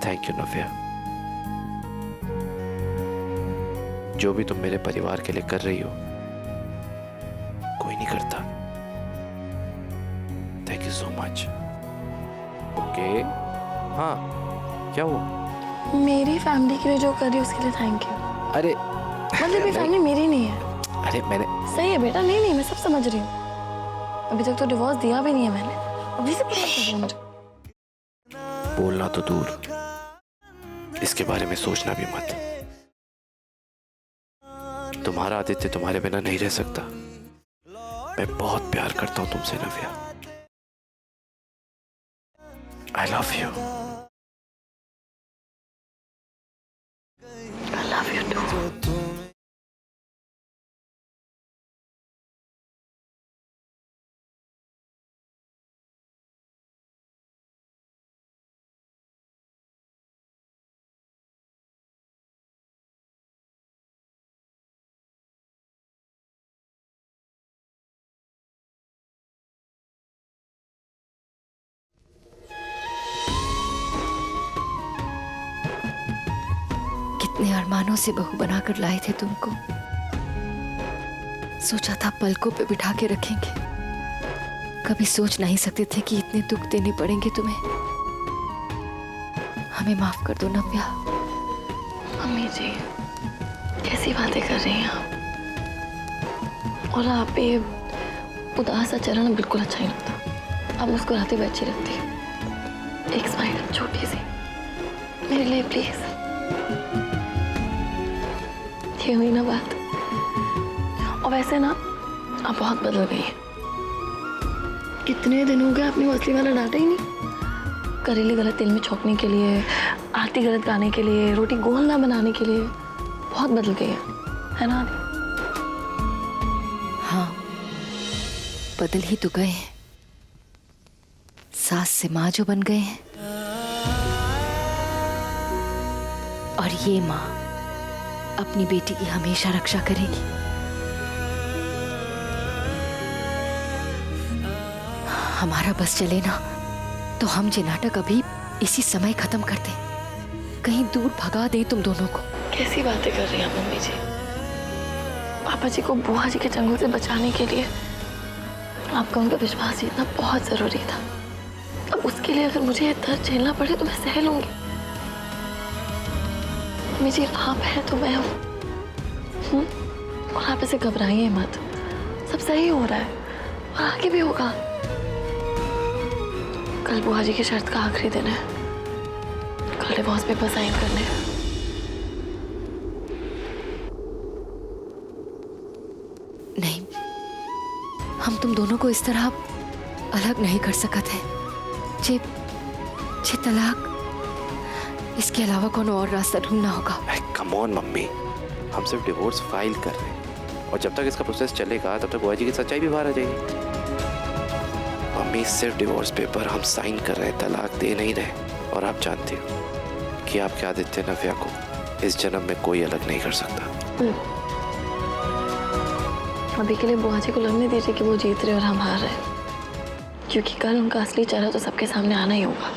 Thank you नव्या। जो भी तुम मेरे परिवार के लिए कर रही हो कोई नहीं करता। Thank you so much. Okay हाँ क्या हुआ? मेरी फैमिली के लिए जो कर रही है उसके लिए थैंक यू। अरे मतलब ये फैमिली मेरी नहीं है। अरे मैंने सही है बेटा, नहीं नहीं मैं सब समझ रही हूँ। अभी तक तो डिवोर्स दिया भी नहीं है मैंने, अभी से क्या कर रही हूँ मुझे। बोलना तो दूर, इसके बारे में सोचना भी मत। तुम्हारा आदित्य तुम्हारे बिना नहीं रह सकता। मैं बहुत प्यार करता हूं तुमसे Navya. I love you. I love you too. कितने अरमानों से बहू बनाकर लाए थे तुमको। सोचा था पलकों पे बिठा के रखेंगे। कभी सोच नहीं सकते थे कि इतने दुख देने पड़ेंगे तुम्हें। हमें माफ कर दो नव्या। मम्मी जी कैसी बातें कर रही हैं आप? और आप ये उदास सा चेहरा ना बिल्कुल अच्छा नहीं लगता। आप मुस्कुराती हुई अच्छी लगती है। एक स्माइल छोटी सी मेरे लिए प्लीज। ये हुई ना बात। और वैसे ना आप बहुत बदल गई हैं। कितने दिन हो गए आपने वो असली वाला डांटा ही नहीं। करेली गलत तेल में छोंकने के लिए, आरती गलत गाने के लिए, रोटी गोल ना बनाने के लिए बहुत बदल गई है ना आदि? हाँ बदल ही तो गए हैं। सास से माँ जो बन गए हैं, और ये माँ अपनी बेटी की हमेशा रक्षा करेगी। हमारा बस चले ना तो हम ये नाटक अभी इसी समय खत्म कर दें। कहीं दूर भगा दें तुम दोनों को। कैसी बातें कर रही हैं मम्मी जी? पापा जी को बुआ जी के चंगुल से बचाने के लिए आपका उनका विश्वास जीतना बहुत जरूरी था। अब उसके लिए अगर मुझे ये दर्द झेलना पड़े तो मैं सह लूंगी। मम्मी जी आप हैं तो मैं हूँ। और आप ऐसे घबराइए मत। सब सही हो रहा है और आगे भी होगा। कल बुआ जी की शर्त का आखिरी दिन है। कल डिवोर्स पेपर साइन करने हैं। नहीं, हम तुम दोनों को इस तरह अलग नहीं कर सकते हैं। जे तलाक, इसके अलावा कौन और रास्ता ढूंढना होगा। कम ऑन मम्मी, हम सिर्फ डिवोर्स फाइल कर रहे हैं और जब तक इसका प्रोसेस चलेगा तब तक बुआ जी की सच्चाई भी बाहर आ जाएगी। मम्मी सिर्फ डिवोर्स पेपर हम साइन कर रहे हैं, तलाक दे नहीं रहे। और आप जानते हो कि आपके आदित्य नव्या को इस जन्म में कोई अलग नहीं कर सकता। अभी के लिए बुआ जी को लगने दीजिए कि वो जीत रहे और हम हार रहे, क्योंकि कल उनका असली चेहरा तो सबके सामने आना ही होगा।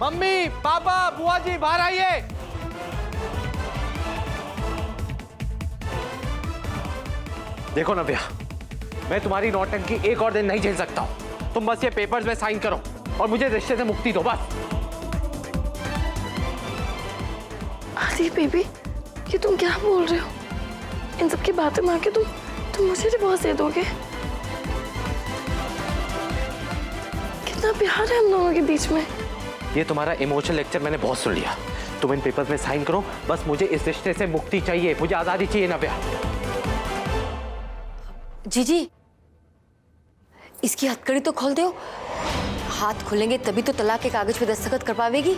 मम्मी, पापा, बुआ जी बाहर आइए। देखो नव्या, मैं तुम्हारी नौटंकी एक और दिन नहीं झेल सकता हूं। तुम बस ये पेपर्स में साइन करो और मुझे रिश्ते से मुक्ति दो बस। आदि बेबी, ये तुम क्या बोल रहे हो? इन सब की बातें मान के तुम मुझे डिवोर्स दे दोगे? कितना प्यार है हम दोनों के बीच में। ये तुम्हारा इमोशनल लेक्चर मैंने बहुत सुन लिया। तुम इन पेपर्स में साइन करो, बस मुझे इस रिश्ते से मुक्ति चाहिए, मुझे आजादी चाहिए नव्या। जी इसकी हथकड़ी तो खोल दो। हाथ खुलेंगे तभी तो तलाक के कागज पे दस्तखत कर पावेगी।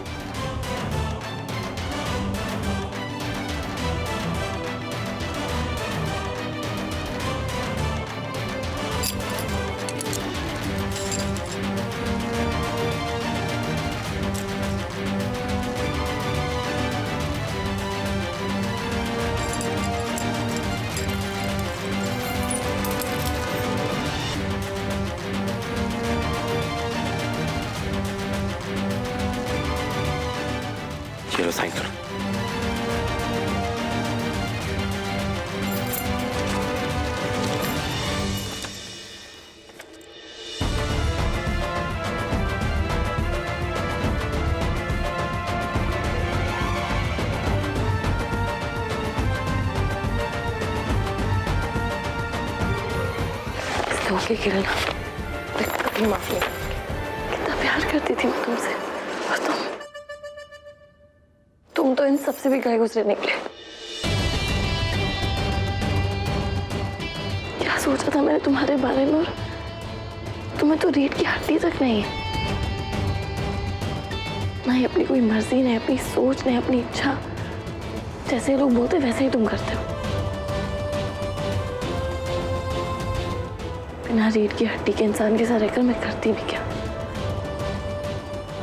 चलो साइन करो। ओके किरण, मैं कभी माफ नहीं करूंगी। कितना प्यार करती थी मैं तुमसे, और तुम तो इन सबसे भी गए गुजरे निकले। क्या सोचा था मैंने तुम्हारे बारे में, और तुम्हें तो रीढ़ की हड्डी तक नहीं है। ना ही अपनी कोई मर्जी, नहीं अपनी सोच, नहीं अपनी इच्छा। जैसे लोग बोलते वैसे ही तुम करते हो। बिना रीढ़ की हड्डी के इंसान के साथ रहकर मैं करती भी क्या।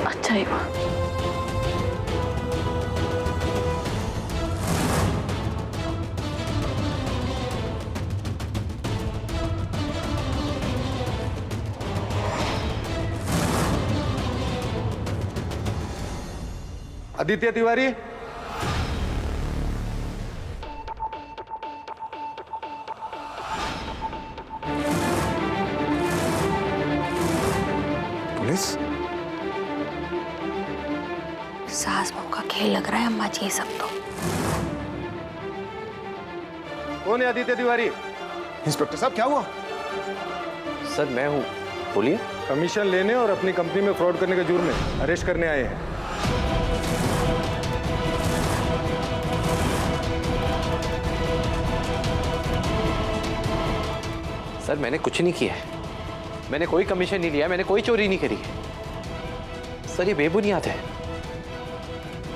अच्छा ही हुआ। आदित्य तिवारी, पुलिस? सास बहू का खेल लग रहा है अम्मा जी ये सब तो। कौन है आदित्य तिवारी? इंस्पेक्टर साहब क्या हुआ? सर मैं हूँ, बोलिए। कमीशन लेने और अपनी कंपनी में फ्रॉड करने के जुर्म में अरेस्ट करने आए हैं। सर मैंने कुछ नहीं किया है, मैंने कोई कमीशन नहीं लिया, मैंने कोई चोरी नहीं करी है। सर ये बेबुनियाद है।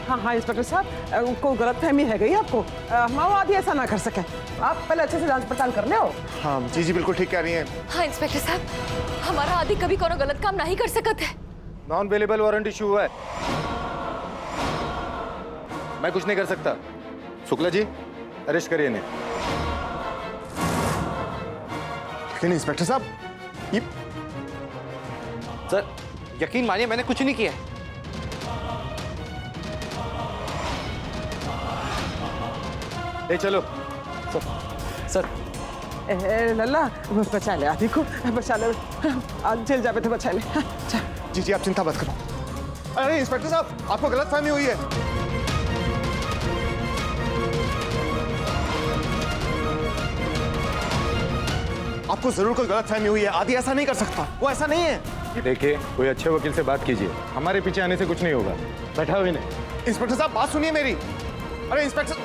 हाँ इंस्पेक्टर साहब, को गलतफहमी है गई आपको। माओवादी ऐसा ना कर सके। आप पहले अच्छे से जांच पड़ताल कर ले हो। हाँ जी बिल्कुल ठीक कह रही हैं। हाँ इंस्पेक्टर साहब, हमारा आदि कभी कोनो गलत काम नहीं कर सकते है। नॉन अवेलेबल वारंट इशू हुआ है, मैं कुछ नहीं कर सकता। शुक्ला जी अरेस्ट करिए इन्हें। लेकिन इंस्पेक्टर साहब ये सर यकीन मानिए मैंने कुछ नहीं किया है। ले चलो। सर लल्ला बचा ले आदि को, बचा ले। आज जेल जावे थे, बचा ले। जी आप चिंता मत करो। अरे इंस्पेक्टर साहब आपको गलतफहमी हुई है। आपको जरूर कोई गलतफहमी हुई है। आदि ऐसा नहीं कर सकता, वो ऐसा नहीं है। देखिए कोई अच्छे वकील से बात कीजिए, हमारे पीछे आने से कुछ नहीं होगा। बैठाओ इन्हें। इंस्पेक्टर साहब बात सुनिए मेरी। अरे इंस्पेक्टर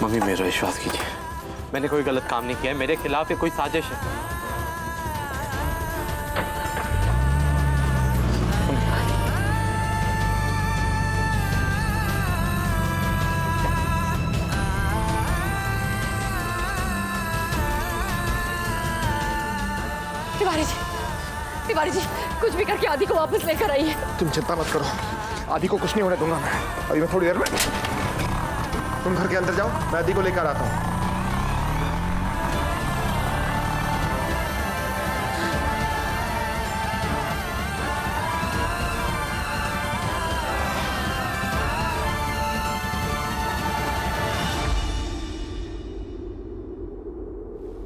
मम्मी मेरा विश्वास कीजिए, मैंने कोई गलत काम नहीं किया है, मेरे खिलाफ ये कोई साजिश है। तिवारी जी कुछ भी करके आदि को वापस लेकर आइए। तुम चिंता मत करो, आदि को कुछ नहीं होने दूंगा मैं। अभी मैं थोड़ी देर में, तुम घर के अंदर जाओ, मैं आदि को लेकर आता हूँ।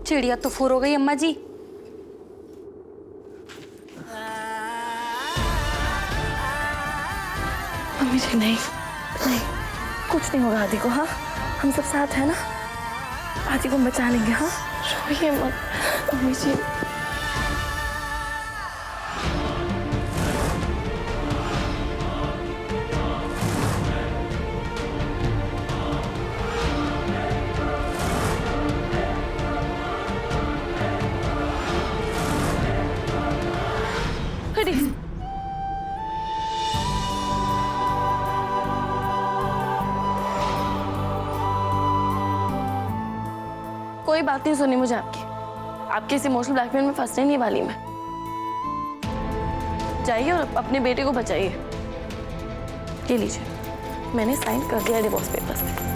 चिड़िया तो फूर हो गई अम्मा जी। मम्मी जी नहीं, कुछ नहीं होगा आदि को। हाँ हम सब साथ हैं ना, आदि को बचा लेंगे। हाँ रोइए मत मम्मी जी। कस्टडी। कोई बात नहीं सुनी मुझे आपकी इस इमोशनल ब्लैकमेल में फंसने नहीं वाली मैं। जाइए और अपने बेटे को बचाइए। ये लीजिए, मैंने साइन कर दिया डिवोर्स पेपर्स पे।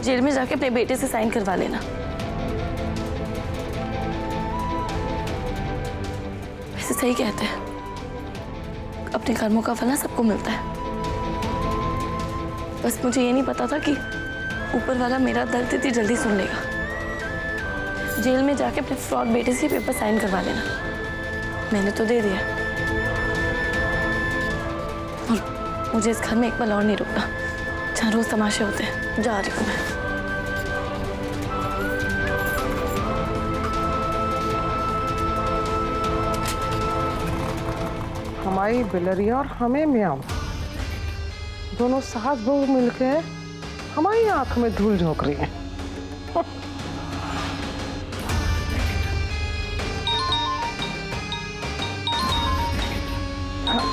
जेल में जाके अपने बेटे से साइन करवा लेना। वैसे सही कहते हैं, अपने कर्मों का फल सबको मिलता है। बस मुझे ये नहीं पता था कि ऊपर वाला मेरा दर्द इतनी जल्दी सुन लेगा। जेल में जाके अपने फ्रॉड बेटे से पेपर साइन करवा लेना। मैंने तो दे दिया, और मुझे इस घर में एक पल और नहीं रुकना जहाँ रोज तमाशे होते हैं। जा रही हूँ मैं। हमारी बिलरिया और हमें म्याऊं, दोनों सास बहू मिलके हमारी आंख में धूल झोंक रही है।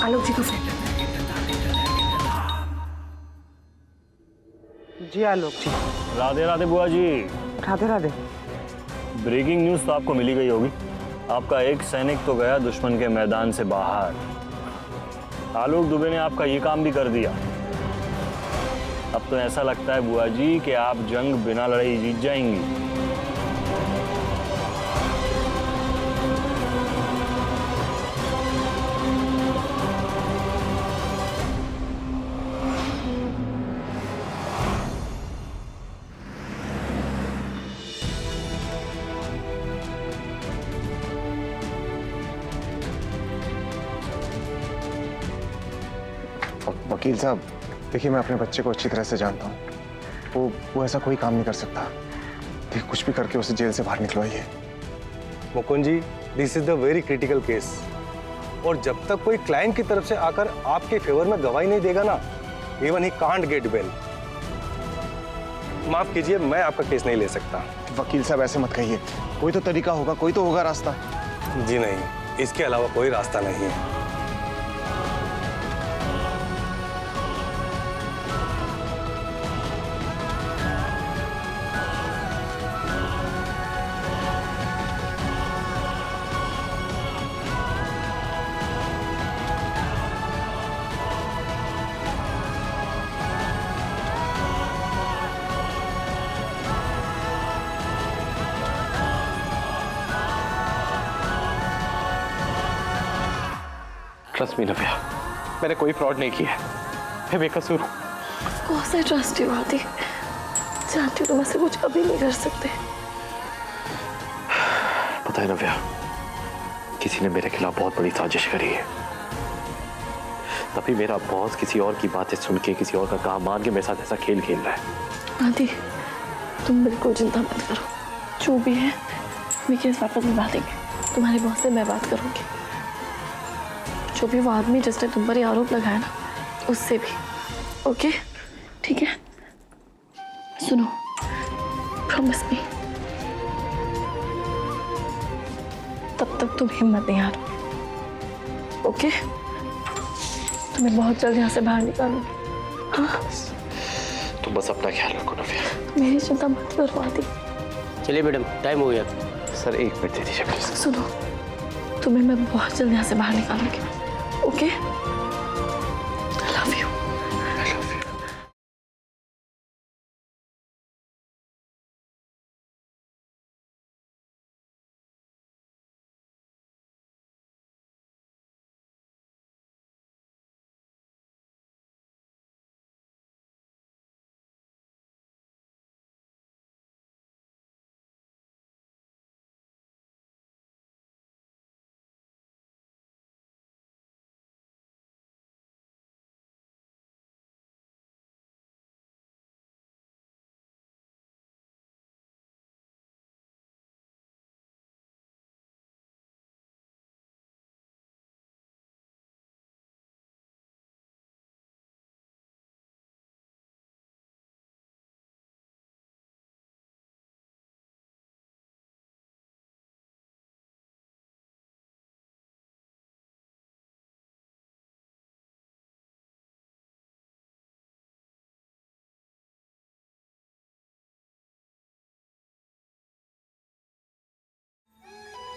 आलोक जी को फिर। जी आलोक जी। राधे राधे बुआ जी। राधे राधे। ब्रेकिंग न्यूज़ तो आपको मिली गई होगी। आपका एक सैनिक तो गया दुश्मन के मैदान से बाहर। आलोक दुबे ने आपका ये काम भी कर दिया। अब तो ऐसा लगता है बुआ जी कि आप जंग बिना लड़ाई जीत जाएंगी। वकील साहब, देखिए मैं अपने बच्चे को अच्छी तरह से जानता हूँ। वो ऐसा कोई काम नहीं कर सकता। देखिए कुछ भी करके उसे जेल से बाहर निकलवाइए। Mukund ji, this is the very critical case, और जब तक कोई क्लाइंट की तरफ से आकर आपके फेवर में गवाही नहीं देगा ना, even he can't get bail. माफ कीजिए, मैं आपका केस नहीं ले सकता। वकील साहब ऐसे मत कहिए, कोई तो तरीका होगा, कोई तो होगा रास्ता। जी नहीं, इसके अलावा कोई रास्ता नहीं है। ट्रस्ट मी नव्या, मैंने कोई फ्रॉड नहीं किया है। मैं बेकसूर हूँ। कौन सा ट्रस्ट यू आती, जानती हूँ तुम ऐसे कुछ कभी नहीं कर सकते। पता है नव्या, किसी ने मेरे खिलाफ बहुत बड़ी साजिश करी है। तभी मेरा बॉस किसी और की बातें सुन के, किसी और का काम मान के मेरे साथ ऐसा खेल खेल रहा है। आदि, तुम बिल्कुल चिंता मत करो। जो भी है मैं केस वापस निभा देंगे। तुम्हारे बॉस से मैं बात करूंगी। जो भी वो आदमी जिसने तुम पर ये आरोप लगाया ना, उससे भी। ओके, ठीक है? सुनो, प्रॉमिस मी, तब तक तुम हिम्मत नहीं हारो। ओके? तुम्हें बहुत जल्द यहाँ से बाहर निकालूंगी। हाँ? तुम बस अपना ख्याल रखो नव्या। मेरी चिंता मत करो आदि। चलिए मैडम, टाइम हो गया। सर 1 मिनट दे दीजिए प्लीज। सुनो, तुम्हें मैं बहुत जल्द यहाँ से बाहर निकालूंगी। ओके?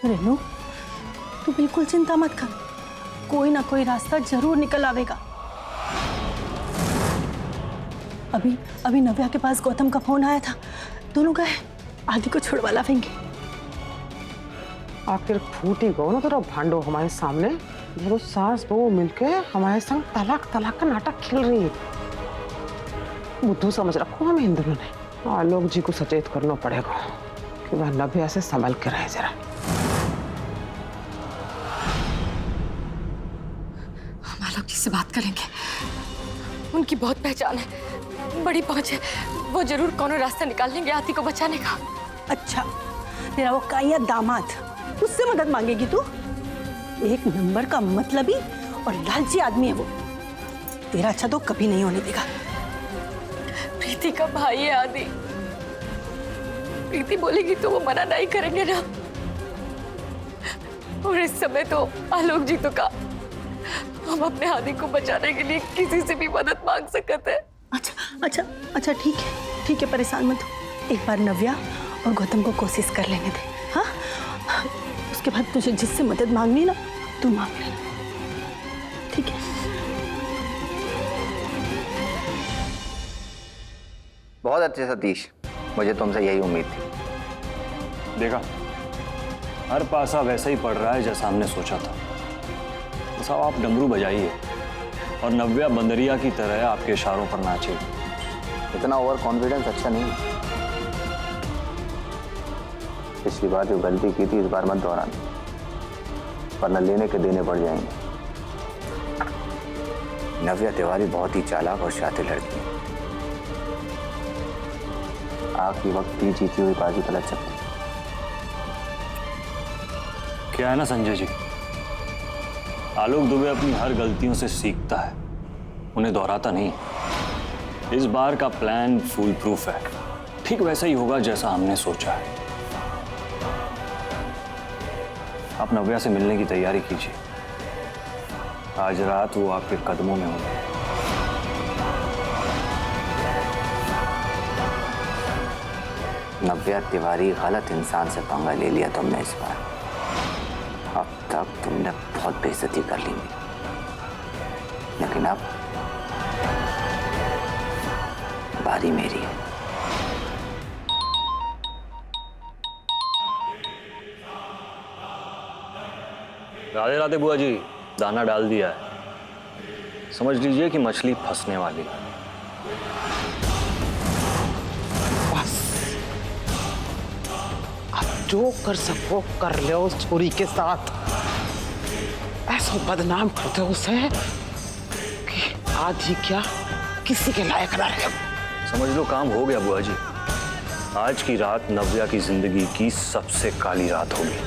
रेनू, तू बिल्कुल चिंता मत कर, कोई ना कोई रास्ता जरूर निकल आवेगा। अभी नव्या के पास गौतम का फोन आया था, दोनों गए आदि को छुड़वा लावेंगे। आखिर फूट ही गो ना तेरा भांडो हमारे सामने, जब सास बहू मिलके हमारे संग तलाक तलाक का नाटक खेल रही है। बुद्धू समझ रखो हमें इन दोनों ने। आलोक जी को सचेत करना पड़ेगा कि वह नव्या से संभल के रहे जरा। हम आलोक जी से बात करेंगे, उनकी बहुत पहचान है, बड़ी पहुंच है, वो जरूर कोनो रास्ता निकाल लेंगे आदि को बचाने का। अच्छा, तेरा वो काया दामाद, उससे मदद मांगेगी तू? एक नंबर का मतलबी और लालची आदमी है वो, तेरा अच्छा तो कभी नहीं होने देगा। प्रीति का भाई है आदि, प्रीति बोलेगी तो वो मना नहीं करेंगे ना। और इस समय तो आलोक जी तो का हम अपने आदि को बचाने के लिए किसी से भी मदद मांग सकते हैं। अच्छा ठीक है, परेशान मत हो। एक बार नव्या और गौतम को कोशिश कर लेने दे, हाँ? उसके बाद तुझे जिससे मदद मांगनी है ना, तू मांग लेना, ठीक है? बहुत अच्छे सतीश, मुझे तुमसे यही उम्मीद थी। देखा, हर पासा वैसा ही पड़ रहा है जैसा हमने सोचा था। बस अब आप डमरू बजाइए और नव्या बंदरिया की तरह आपके इशारों पर नाचे। इतना ओवर कॉन्फिडेंस अच्छा नहीं। पिछली बार जो गलती की थी इस बार मत दोहराना, वरना लेने के देने पड़ जाएंगे। नव्या तिवारी बहुत ही चालाक और शातिर लड़की है। आखिरी वक्त भी जीती हुई बाजी पलट सकती। क्या है ना संजय जी, आलोक दुबे अपनी हर गलतियों से सीखता है, उन्हें दोहराता नहीं। इस बार का प्लान फुल प्रूफ है, ठीक वैसा ही होगा जैसा हमने सोचा है। आप नव्या से मिलने की तैयारी कीजिए, आज रात वो आपके कदमों में होगी। नव्या तिवारी गलत इंसान से पंगा ले लिया तुमने इस बार। अब तक तुमने बहुत बेइज्जती कर ली मेरी, लेकिन अब बारी मेरी है। राधे राधे बुआ जी, दाना डाल दिया है, समझ लीजिए कि मछली फंसने वाली है। बस अब जो कर सको कर लो उस छोरी के साथ। ऐसा बदनाम करते उसे कि आज ही क्या किसी के लायक ना रहे। समझ लो काम हो गया बुआ जी। आज की रात नव्या की जिंदगी की सबसे काली रात होगी।